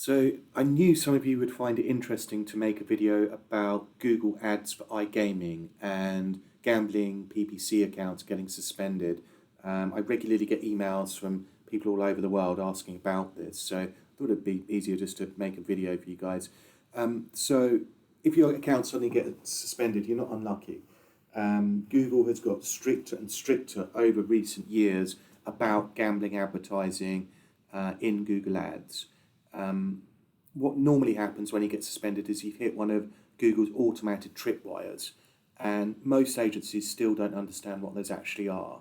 So I knew some of you would find it interesting to make a video about Google Ads for iGaming and gambling PPC accounts getting suspended. I regularly get emails from people all over the world asking about this, so I thought it'd be easier just to make a video for you guys. So if your account suddenly gets suspended, you're not unlucky. Google has got stricter and stricter over recent years about gambling advertising in Google Ads. What normally happens when you get suspended is you've hit one of Google's automated tripwires, and most agencies still don't understand what those actually are.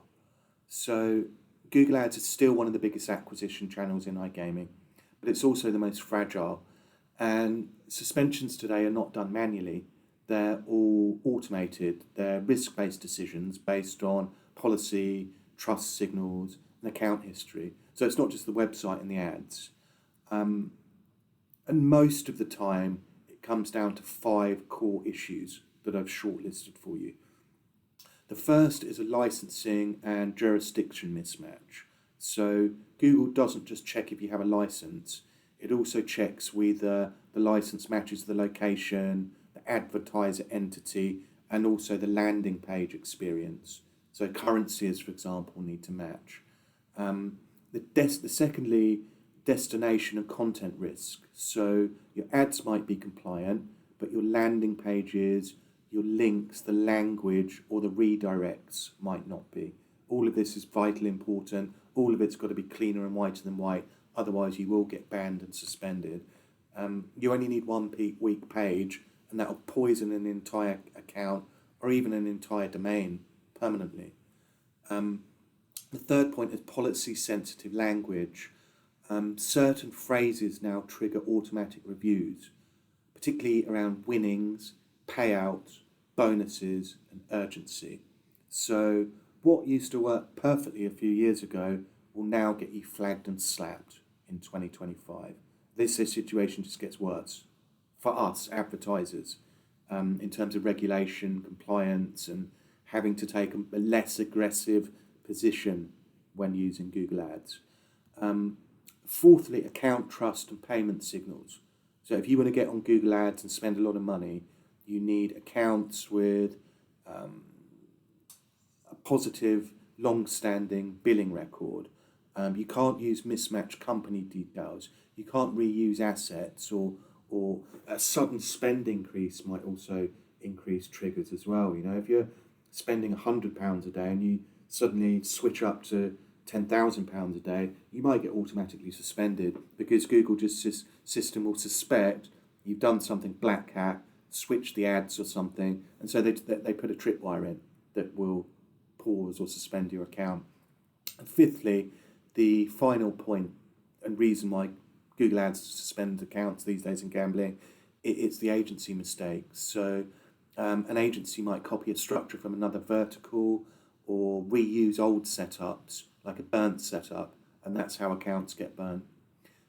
So Google Ads is still one of the biggest acquisition channels in iGaming, but it's also the most fragile. And suspensions today are not done manually. They're all automated. They're risk-based decisions based on policy, trust signals, and account history. So it's not just the website and the ads. And most of the time, it comes down to 5 core issues that I've shortlisted for you. The first is a licensing and jurisdiction mismatch. So Google doesn't just check if you have a license, it also checks whether the license matches the location, the advertiser entity, and also the landing page experience. So currencies, for example, need to match. Secondly, destination and content risk. So your ads might be compliant, but your landing pages, your links, the language, or the redirects might not be. All of this is vitally important. All of it's got to be cleaner and whiter than white. Otherwise, you will get banned and suspended. You only need one weak page, and that will poison an entire account or even an entire domain permanently. The third point is policy-sensitive language. Certain phrases now trigger automatic reviews, particularly around winnings, payouts, bonuses, and urgency. So what used to work perfectly a few years ago will now get you flagged and slapped in 2025. This situation just gets worse for us advertisers in terms of regulation, compliance, and having to take a less aggressive position when using Google Ads. Fourthly, account trust and payment signals. So if you want to get on Google Ads and spend a lot of money, you need accounts with a positive, long-standing billing record. You can't use mismatched company details. You can't reuse assets, or a sudden spend increase might also increase triggers as well. You know, if you're spending £100 a day and you suddenly switch up to £10,000 a day, you might get automatically suspended because Google system will suspect you've done something black hat, switch the ads or something, and so they put a tripwire in that will pause or suspend your account. And fifthly, the final point and reason why Google Ads suspend accounts these days in gambling, it's the agency mistakes. So an agency might copy a structure from another vertical or reuse old setups, like a burnt setup, and that's how accounts get burnt.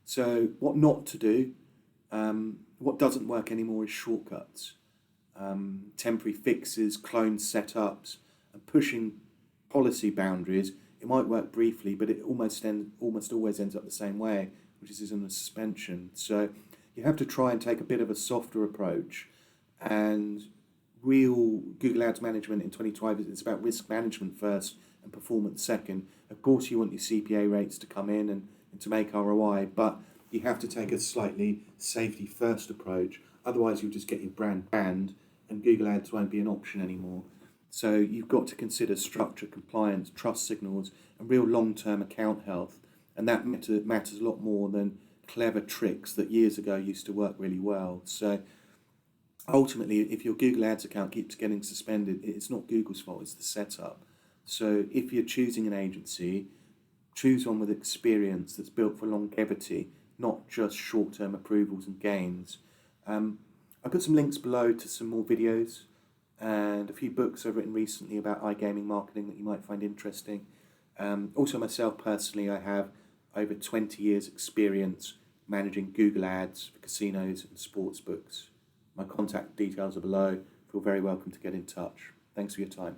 So what not to do, what doesn't work anymore is shortcuts, temporary fixes, clone setups, and pushing policy boundaries. It might work briefly, but it almost always ends up the same way, which is in a suspension. So you have to try and take a bit of a softer approach. And real Google Ads management in 2012 is about risk management first and performance second. Of course, you want your CPA rates to come in and to make ROI, but you have to take a slightly safety first approach. Otherwise, you'll just get your brand banned and Google Ads won't be an option anymore. So you've got to consider structure, compliance, trust signals, and real long-term account health. And that matters a lot more than clever tricks that years ago used to work really well. So ultimately, if your Google Ads account keeps getting suspended, it's not Google's fault, it's the setup. So if you're choosing an agency, choose one with experience that's built for longevity, not just short-term approvals and gains. I've got some links below to some more videos and a few books I've written recently about iGaming marketing that you might find interesting. Also myself personally, I have over 20 years experience managing Google Ads for casinos and sports books. My contact details are below. Feel very welcome to get in touch. Thanks for your time.